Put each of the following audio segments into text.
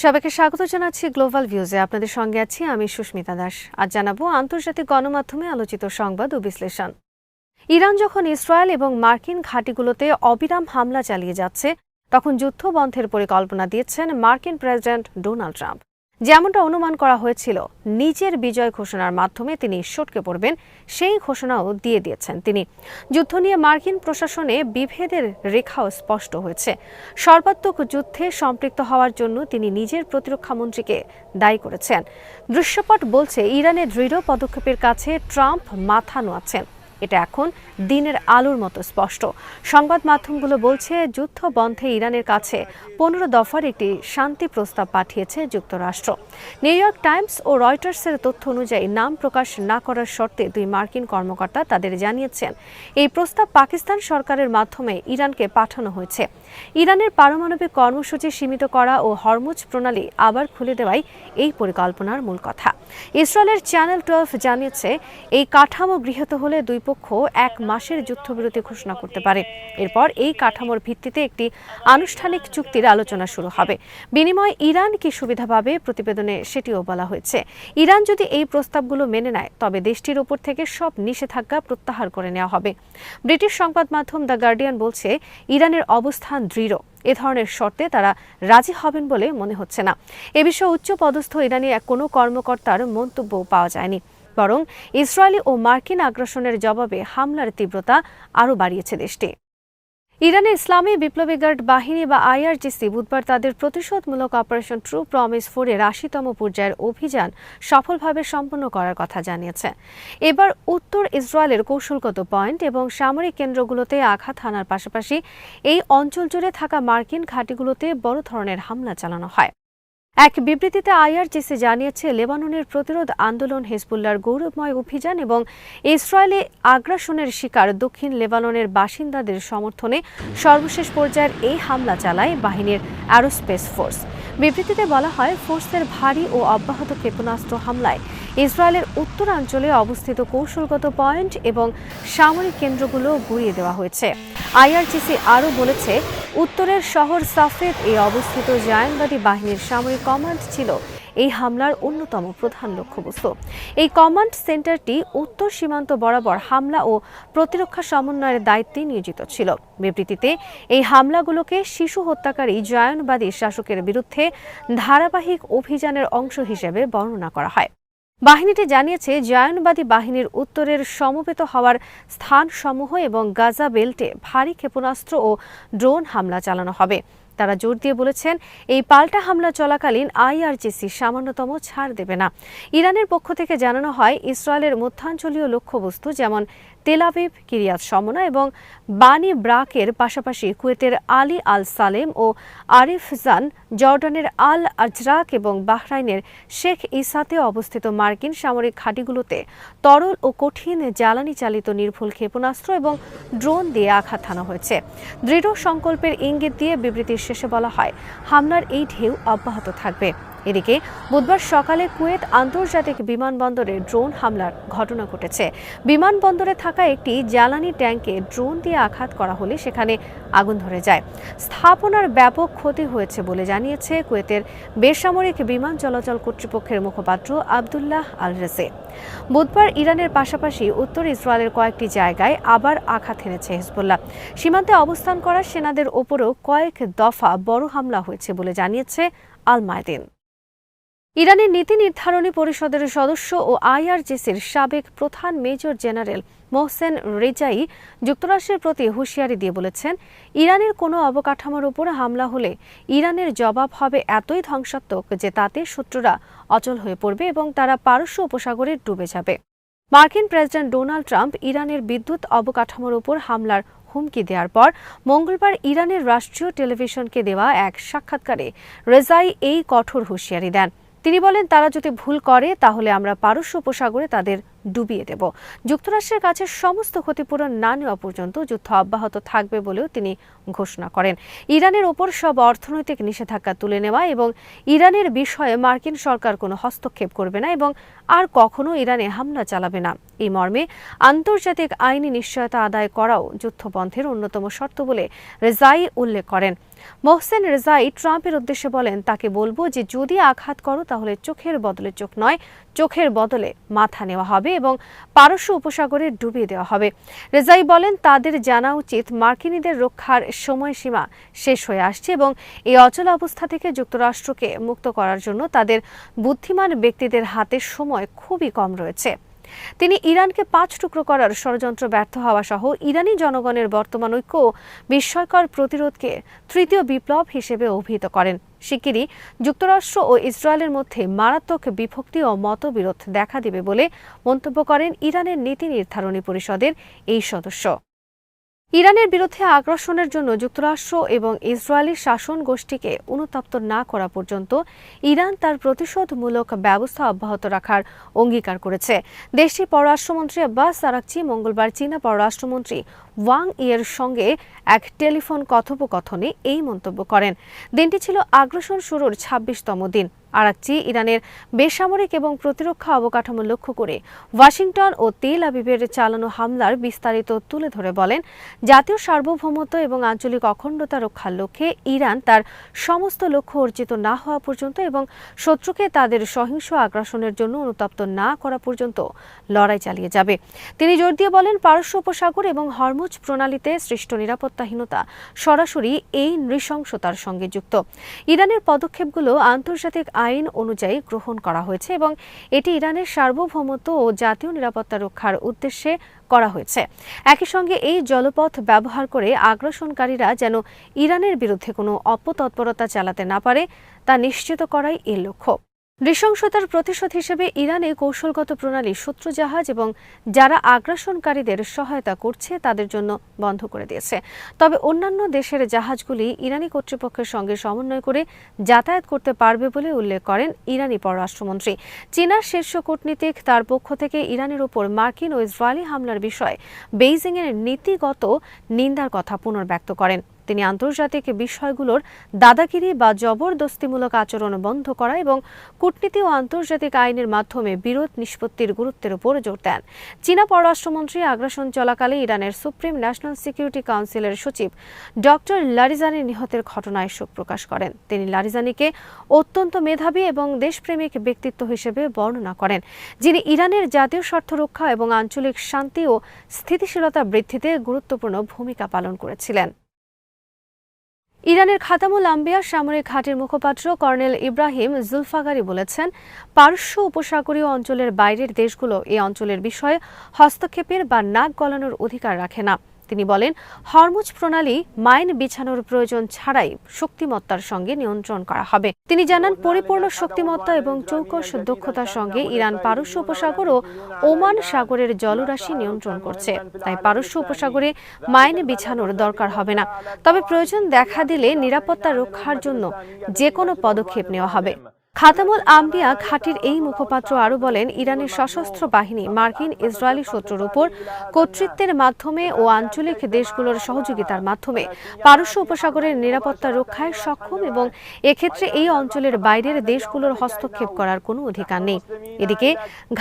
সবাইকে স্বাগত জানাচ্ছি গ্লোবাল ভিউজে। আপনাদের সঙ্গে আছি আমি সুস্মিতা দাস। আজ জানাবো আন্তর্জাতিক গণমাধ্যমে আলোচিত সংবাদ ও বিশ্লেষণ। ইরান যখন ইসরায়েল এবং মার্কিন ঘাঁটিগুলোতে অবিরাম হামলা চালিয়ে যাচ্ছে, তখন যুদ্ধ বন্ধের পরিকল্পনা দিয়েছেন মার্কিন প্রেসিডেন্ট ডোনাল্ড ট্রাম্প। যেমনটা অনুমান করা হয়েছিল, নিজের বিজয় ঘোষণার মাধ্যমে তিনি সটকে পড়বেন, সেই ঘোষণাও দিয়ে দিয়েছেন তিনি। যুদ্ধ নিয়ে মার্কিন প্রশাসনে বিভেদের রেখাও স্পষ্ট হয়েছে। সর্বাত্মক যুদ্ধে সম্পৃক্ত হওয়ার জন্য তিনি নিজের প্রতিরক্ষা মন্ত্রীকে দায়ী করেছেন। দৃশ্যপট বলছে, ইরানের দৃঢ় পদক্ষেপের কাছে ট্রাম্প মাথা নোয়াচ্ছেন। এটা এখন দিনের আলোর মতো স্পষ্ট। সংবাদ মাধ্যমগুলো বলছে, যুদ্ধ বন্ধে ইরানের কাছে 15 দফার একটি শান্তি প্রস্তাব পাঠিয়েছে যুক্তরাষ্ট্র। নিউ ইয়র্ক টাইমস ও রয়টার্সের তথ্য অনুযায়ী নাম প্রকাশ না করার শর্তে দুই মার্কিন কর্মকর্তা তাদের জানিয়েছেন, এই প্রস্তাব পাকিস্তান সরকারের মাধ্যমে ইরানকে পাঠানো হয়েছে। ইরানের পারমাণবিক কর্মসূচি সীমিত করা ও হরমুজ প্রণালী আবার খুলে দেওয়াই এই পরিকল্পনার মূল কথা। ইসরায়েলের চ্যানেল 12 জানিয়েছে, এই কাঠামো গৃহীত হলে দুই পক্ষ 1 মাসের যুদ্ধবিরতি ঘোষণা করতে পারে। এরপর এই কাঠামোর ভিত্তিতে একটি আনুষ্ঠানিক চুক্তির আলোচনা শুরু হবে। বিনিময়ে ইরান কি সুবিধা পাবে, প্রতিবেদনে সেটিও বলা হয়েছে। ইরান যদি এই প্রস্তাবগুলো মেনে নেয়, তবে দেশটির উপর থেকে সব নিষেধাজ্ঞা প্রত্যাহার করে নেওয়া হবে। ব্রিটিশ সংবাদ মাধ্যম দ্য গার্ডিয়ান বলছে, ইরানের অবস্থান দৃঢ়। এ ধরনের শর্তে তারা রাজি হবেন বলে মনে হচ্ছে না। এ বিষয়ে উচ্চ পদস্থ ইরানি কোনো কর্মকর্তার মন্তব্য পাওয়া যায়নি। বরং ইসরায়েলি ও মার্কিন আগ্রাসনের জবাবে হামলার তীব্রতা আরও বাড়িয়েছে দেশটি। ইরানের ইসলামী বিপ্লবী গার্ড বাহিনী বা আইআরজিসি বুধবার তাদের প্রতিশোধমূলক অপারেশন ট্রু প্রমিস 4-এর 80তম পর্যায়ের অভিযান সফলভাবে সম্পন্ন করার কথা জানিয়েছে। এবার উত্তর ইসরায়েলের কৌশলগত পয়েন্ট এবং সামরিক কেন্দ্রগুলোতে আঘাত হানার পাশাপাশি এই অঞ্চল জুড়ে থাকা মার্কিন ঘাঁটিগুলোতে বড় ধরনের হামলা চালানো হয়। এক বিবৃতিতে আইআরজিসি জানিয়েছে, লেবাননের প্রতিরোধ আন্দোলন হিজবুল্লাহর গৌরবময় অভিযান এবং ইসরায়েলে আগ্রাসনের শিকার দক্ষিণ লেবাননের বাসিন্দাদের সমর্থনে সর্বশেষ পর্যায়ের এই হামলা চালায় বাহিনীর অ্যারোস্পেস ফোর্স। বিবৃতিতে বলা হয়, ফোর্সের ভারী ও অব্যাহত ক্ষেপণাস্ত্র হামলায় ইসরায়েলের উত্তরাঞ্চলে অবস্থিত কৌশলগত পয়েন্ট এবং সামরিক কেন্দ্রগুলো গুঁড়িয়ে দেওয়া হয়েছে। আইআরজিসি আরও বলেছে, উত্তরের শহর সাফেদ এ অবস্থিত জায়নবাদী বাহিনীর সামরিক কমান্ড ছিল এই হামলার অন্যতম প্রধান লক্ষ্যবস্তু। এই কমান্ড সেন্টারটি উত্তর সীমান্ত বরাবর হামলা ও প্রতিরক্ষা সমন্বয়ের দায়িত্বে নিয়োজিত ছিল। বিবৃতিতে এই হামলাগুলোকে শিশু হত্যাকারী জায়নবাদী শাসকের বিরুদ্ধে ধারাবাহিক অভিযানের অংশ হিসেবে বর্ণনা করা হয়। বাহিনীটি জানিয়েছে, জায়নবাদী বাহিনীর উত্তরের সমবেত হওয়ার স্থানসমূহ এবং গাজা বেল্টে ভারী ক্ষেপণাস্ত্র ও ড্রোন হামলা চালানো হবে। তারা জোর দিয়ে বলেছেন, এই পাল্টা হামলা চলাকালীন আইআরজিসি সামান্যতম ছাড় দেবে না। ইরানের পক্ষ থেকে জানানো হয়, ইসরায়েলের মধ্যাঞ্চলীয় লক্ষ্যবস্তু যেমন তেল আবিব, কিরিয়াত শমনা এবং বানি ব্রাকের পাশাপাশি কুয়েতের আলী আল সালেম ও আরিফজান, জর্ডানের আল আজরাক এবং বাহরাইনের শেখ ইসাতে অবস্থিত মার্কিন সামরিক ঘাঁটিগুলোতে তরল ও কঠিন জ্বালানি চালিত নির্ভুল ক্ষেপণাস্ত্র এবং ড্রোন দিয়ে আঘাত হানা হয়েছে। দৃঢ় সংকল্পের ইঙ্গিত দিয়ে বিবৃতির শেষে বলা হয়, হামলার এই ঢেউ অব্যাহত থাকবে। এদিকে বুধবার সকালে কুয়েত আন্তর্জাতিক বিমানবন্দরে ড্রোন হামলার ঘটনা ঘটেছে। বিমানবন্দরে থাকা একটি জ্বালানি ট্যাঙ্কে ড্রোন দিয়ে আঘাত করা হলে সেখানে আগুন ধরে যায়। স্থাপনার ব্যাপক ক্ষতি হয়েছে বলে জানিয়েছে কুয়েতের বেসামরিক বিমান চলাচল কর্তৃপক্ষের মুখপাত্র আবদুল্লাহ আল রেজে। বুধবার ইরানের পাশাপাশি উত্তর ইসরায়েলের কয়েকটি জায়গায় আবার আঘাত হেনেছে হিজবুল্লাহ। সীমান্তে অবস্থান করা সেনাদের ওপরও কয়েক দফা বড় হামলা হয়েছে বলে জানিয়েছে আল মায়দিন। ইরানের নীতি নির্ধারণী পরিষদের সদস্য ও আইআরজিসির সাবেক প্রধান মেজর জেনারেল মোহসেন রেজাই যুক্তরাষ্ট্রের প্রতি হুঁশিয়ারি দিয়ে বলেছেন, ইরানের কোনো অবকাঠামোর উপর হামলা হলে ইরানের জবাব হবে এতই ধ্বংসাত্মক যে তাতে শত্রুরা অচল হয়ে পড়বে এবং তারা পারস্য উপসাগরে ডুবে যাবে। মার্কিন প্রেসিডেন্ট ডোনাল্ড ট্রাম্প ইরানের বিদ্যুৎ অবকাঠামোর উপর হামলার হুমকি দেওয়ার পর মঙ্গলবার ইরানের রাষ্ট্রীয় টেলিভিশনকে দেওয়া এক সাক্ষাৎকারে রেজাই এই কঠোর হুঁশিয়ারি দেন। তিনি বলেন, তারা যদি ভুল করে তাহলে আমরা পারস্য উপসাগরে তাদের ডুবিয়ে দেব। যুক্তরাষ্ট্রের কাছে সমস্ত ক্ষতিপূরণ না নেওয়া পর্যন্ত যুদ্ধ অব্যাহত থাকবে বলেও তিনি ঘোষণা করেন। ইরানের ওপর সব অর্থনৈতিক নিষেধাজ্ঞা তুলে নেওয়া এবং ইরানের বিষয়ে মার্কিন সরকার কোনো হস্তক্ষেপ করবে না এবং আর কখনো ইরানে হামলা চালাবে না, এই মর্মে আন্তর্জাতিক আইনি নিশ্চয়তা আদায় করাও যুদ্ধবন্ধের অন্যতম শর্ত বলে রেজাই উল্লেখ করেন। মোহসেন রেজাই ট্রাম্পের উদ্দেশ্যে বলেন, তাকে বলবো যে যদি আঘাত করো তাহলে চোখের বদলে চোখ নয়, চোখের বদলে মাথা নেওয়া হবে এবং পারস্য উপসাগরে ডুবিয়ে দেওয়া হবে। রেজাই বলেন, তাদের জানা উচিত মার্কিনীদের রক্ষার সময়সীমা শেষ হয়ে আসছে এবং এই অচল অবস্থা থেকে যুক্তরাষ্ট্রকে মুক্ত করার জন্য তাদের বুদ্ধিমান ব্যক্তিদের হাতে সময় খুবই কম রয়েছে। তিনি ইরানকে 5 টুকরো করার ষড়যন্ত্র ব্যর্থ হওয়া সহ ইরানি জনগণের বর্তমান ঐক্য ও বিস্ময়কর প্রতিরোধকে তৃতীয় বিপ্লব হিসেবে অভিহিত করেন। শিগগিরই যুক্তরাষ্ট্র ও ইসরায়েলের মধ্যে মারাত্মক বিভক্তি ও মতবিরোধ দেখা দেবে বলে মন্তব্য করেন ইরানের নীতি নির্ধারণী পরিষদের এই সদস্য। ইরানের বিরুদ্ধে আগ্রাসনের জন্য যুক্তরাষ্ট্র এবং ইসরায়েলি শাসন গোষ্ঠীকে অনুতপ্ত না করা পর্যন্ত ইরান তার প্রতিশোধমূলক ব্যবস্থা অব্যাহত রাখার অঙ্গীকার করেছে। দেশটির পররাষ্ট্রমন্ত্রী আব্বাস আরাকচি মঙ্গলবার চীনা পররাষ্ট্রমন্ত্রী ওয়াং ইয়ের সঙ্গে এক টেলিফোন কথোপকথনে এই মন্তব্য করেন। দিনটি ছিল আগ্রাসন শুরুর 26তম দিন। আরাকচি ইরানের বেসামরিক এবং প্রতিরক্ষা অবকাঠামো লক্ষ্য করে ওয়াশিংটন ও তেল আবিবের চালানো হামলার বিস্তারিত তুলে ধরে বলেন, জাতীয় সার্বভৌমত্ব এবং আঞ্চলিক অখণ্ডতা রক্ষার লক্ষ্যে ইরান তার সমস্ত লক্ষ্য অর্জিত না হওয়া পর্যন্ত এবং শত্রুকে তাদের সহিংস আগ্রাসনের জন্য অনুতপ্ত না করা পর্যন্ত লড়াই চালিয়ে যাবে। তিনি জোর দিয়ে বলেন, পারস্য উপসাগর এবং হরমুজ প্রণালীতে সৃষ্ট নিরাপত্তাহীনতা সরাসরি এই নৃশংসতার সঙ্গে যুক্ত। ইরানের পদক্ষেপগুলো আন্তর্জাতিক আইন অনুযায়ী গ্রহণ করা হয়েছে এবং এটি ইরানের সার্বভৌমত্ব ও জাতীয় নিরাপত্তা রক্ষার উদ্দেশ্যে করা হয়েছে। একই সঙ্গে এই জলপথ ব্যবহার করে আগ্রাসনকারীরা যেন ইরানের বিরুদ্ধে কোনো অপতৎপরতা চালাতে না পারে তা নিশ্চিত করাই এর লক্ষ্য। নৃশংসতার প্রতিশোধ হিসেবে ইরানে কৌশলগত প্রণালী শত্রু জাহাজ এবং যারা আগ্রাসনকারীদের সহায়তা করছে তাদের জন্য বন্ধ করে দিয়েছে। তবে অন্যান্য দেশের জাহাজগুলি ইরানি কর্তৃপক্ষের সঙ্গে সমন্বয় করে যাতায়াত করতে পারবে বলে উল্লেখ করেন ইরানি পররাষ্ট্রমন্ত্রী। চীনার শীর্ষ কূটনীতিক তার পক্ষ থেকে ইরানের উপর মার্কিন ও ইসরায়েলি হামলার বিষয়ে বেইজিংয়ের নীতিগত নিন্দার কথা পুনর্ব্যক্ত করেন। তিনি আন্তর্জাতিক বিষয়গুলোর দাদাগিরি বা জবরদস্তিমূলক আচরণ বন্ধ করা এবং কূটনীতি ও আন্তর্জাতিক আইনের মাধ্যমে বিরোধ নিষ্পত্তির গুরুত্বের উপর জোর দেন। চীনা পররাষ্ট্রমন্ত্রী আগ্রাসন চলাকালে ইরানের সুপ্রিম ন্যাশনাল সিকিউরিটি কাউন্সিলের সচিব ডক্টর লারিজানি নিহতের ঘটনায় শোক প্রকাশ করেন। তিনি লারিজানিকে অত্যন্ত মেধাবী এবং দেশপ্রেমিক ব্যক্তিত্ব হিসেবে বর্ণনা করেন, যিনি ইরানের জাতীয় স্বার্থ রক্ষা এবং আঞ্চলিক শান্তি ও স্থিতিশীলতা বৃদ্ধিতে গুরুত্বপূর্ণ ভূমিকা পালন করেছিলেন। ইরানের খাতামুল আম্বিয়া সামরিক ঘাঁটির মুখপাত্র কর্নেল ইব্রাহিম জুলফাগারি বলেছেন, পারস্য উপসাগরীয় অঞ্চলের বাইরের দেশগুলো এই অঞ্চলের বিষয়ে হস্তক্ষেপের বা নাক গলানোর অধিকার রাখে না। তিনি বলেন, হরমুজ প্রণালী মাইন বিছানোর প্রয়োজন ছাড়াই শক্তিমত্তার সঙ্গে নিয়ন্ত্রণ করা হবে। তিনি জানান, পরিপূর্ণ শক্তিমত্তা এবং চৌকস দক্ষতার সঙ্গে ইরান পারস্য উপসাগর ও ওমান সাগরের জলরাশি নিয়ন্ত্রণ করছে। তাই পারস্য উপসাগরে মাইন বিছানোর দরকার হবে না। তবে প্রয়োজন দেখা দিলে নিরাপত্তা রক্ষার জন্য যে কোনো পদক্ষেপ নেওয়া হবে। খাতামুল আম্বিয়া ঘাঁটির এই মুখপাত্র আরও বলেন, ইরানের সশস্ত্র বাহিনী মার্কিন ইসরায়েলি শত্রুর উপর কর্তৃত্বের মাধ্যমে ও আঞ্চলিক দেশগুলোর সহযোগিতার মাধ্যমে পারস্য উপসাগরের নিরাপত্তা রক্ষায় সক্ষম এবং এক্ষেত্রে এই অঞ্চলের বাইরের দেশগুলোর হস্তক্ষেপ করার কোনো অধিকার নেই। এদিকে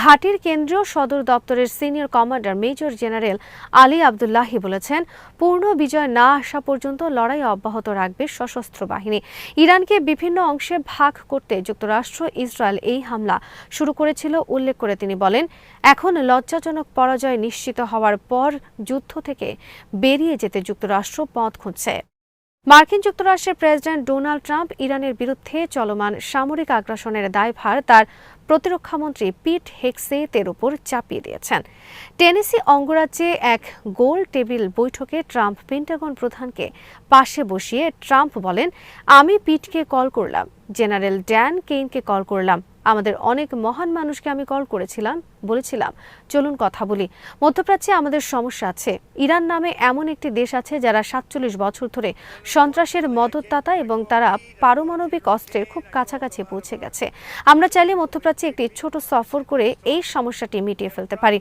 ঘাঁটির কেন্দ্রীয় সদর দপ্তরের senior commander major general Ali Abdullahi বলেছেন, পূর্ণ বিজয় না আসা পর্যন্ত লড়াই অব্যাহত রাখবে সশস্ত্র বাহিনী। ইরানকে বিভিন্ন অংশে ভাগ করতে যুক্তরাষ্ট্র ইসরায়েল এই হামলা শুরু করেছিল উল্লেখ করে তিনি বলেন, এখন লজ্জাজনক পরাজয় নিশ্চিত হওয়ার পর যুদ্ধ থেকে বেরিয়ে যেতে যুক্তরাষ্ট্র পথ খুঁজছে। মার্কিন যুক্তরাষ্ট্রের প্রেসিডেন্ট ডোনাল্ড ট্রাম্প ইরানের বিরুদ্ধে চলমান সামরিক আগ্রাসনের দায়ভার তার প্রতিরক্ষামন্ত্রী পিট হেগসেতের উপর চাপিয়ে দিয়েছেন। টেনেসি অঙ্গরাজ্যে এক গোল টেবিল বৈঠকে ট্রাম্প পেন্টাগন প্রধানকে পাশে বসিয়ে ট্রাম্প বলেন, আমি পিটকে কল করলাম, জেনারেল ড্যান কেইনকে কল করলাম। আমাদের অনেক মহান মানুষকে আমি কল করেছিলাম, বলেছিলাম চলুন কথা বলি। মধ্যপ্রাচ্যে আমাদের সমস্যা আছে। ইরান নামে এমন একটি দেশ আছে যারা ৪৭ বছর ধরে সন্ত্রাসের মদতদাতা এবং তারা পারমাণবিক অস্ত্রের খুব কাছাকাছি পৌঁছে গেছে। আমরা চাইলে মধ্যপ্রাচ্যে একটি ছোট সফর করে এই সমস্যাটি মিটিয়ে ফেলতে পারি।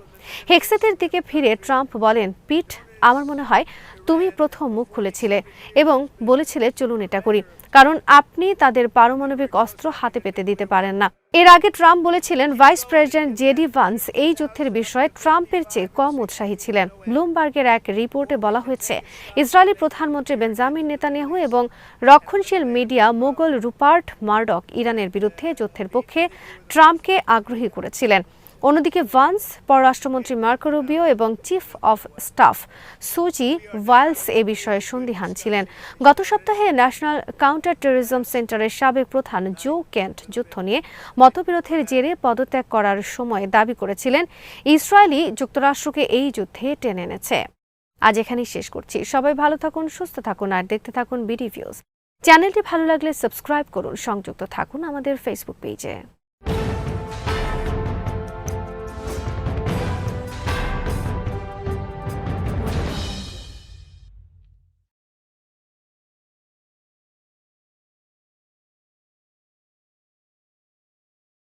হেক্সেতের দিকে ফিরে ট্রাম্প বলেন, পিট, আমার মনে হয় তুমি প্রথম মুখ খুলেছিলে এবং বলেছিলে চলুন এটা করি, কারণ আপনি তাদের পারমাণবিক অস্ত্র হাতে পেতে দিতে পারেন না। এর আগে ট্রাম্প বলেছিলেন ভাইস প্রেসিডেন্ট জেডি ভান্স এই যুদ্ধের বিষয়ে ট্রাম্পের চেয়ে কম উৎসাহী ছিলেন। ব্লুমবার্গের এক রিপোর্টে বলা হয়েছে, ইসরায়েলি প্রধানমন্ত্রী বেঞ্জামিন নেতানিয়াহু এবং রক্ষণশীল মিডিয়া মোগল রুপার্ট মার্ডক ইরানের বিরুদ্ধে যুদ্ধের পক্ষে ট্রাম্পকে আগ্রহী করেছিলেন। অন্যদিকে ভান্স, পররাষ্ট্রমন্ত্রী মার্কো রুবিও এবং চিফ অফ স্টাফ সুজি ওয়াইলস এ বিষয়ে সন্দিহান ছিলেন। গত সপ্তাহে ন্যাশনাল কাউন্টার টেররিজম সেন্টারের সাবেক প্রধান জো কেন্ট যুদ্ধ নিয়ে মতবিরোধের জেরে পদত্যাগ করার সময় দাবি করেছিলেন ইসরায়েলি যুক্তরাষ্ট্রকে এই যুদ্ধে টেনে এনেছে। আজ এখানেই শেষ করছি। সবাই ভালো থাকুন, সুস্থ থাকুন আর দেখতে থাকুন বিডি ভিউজ। চ্যানেলটি ভালো লাগলে সাবস্ক্রাইব করুন, সংযুক্ত থাকুন আমাদের ফেসবুক পেজে।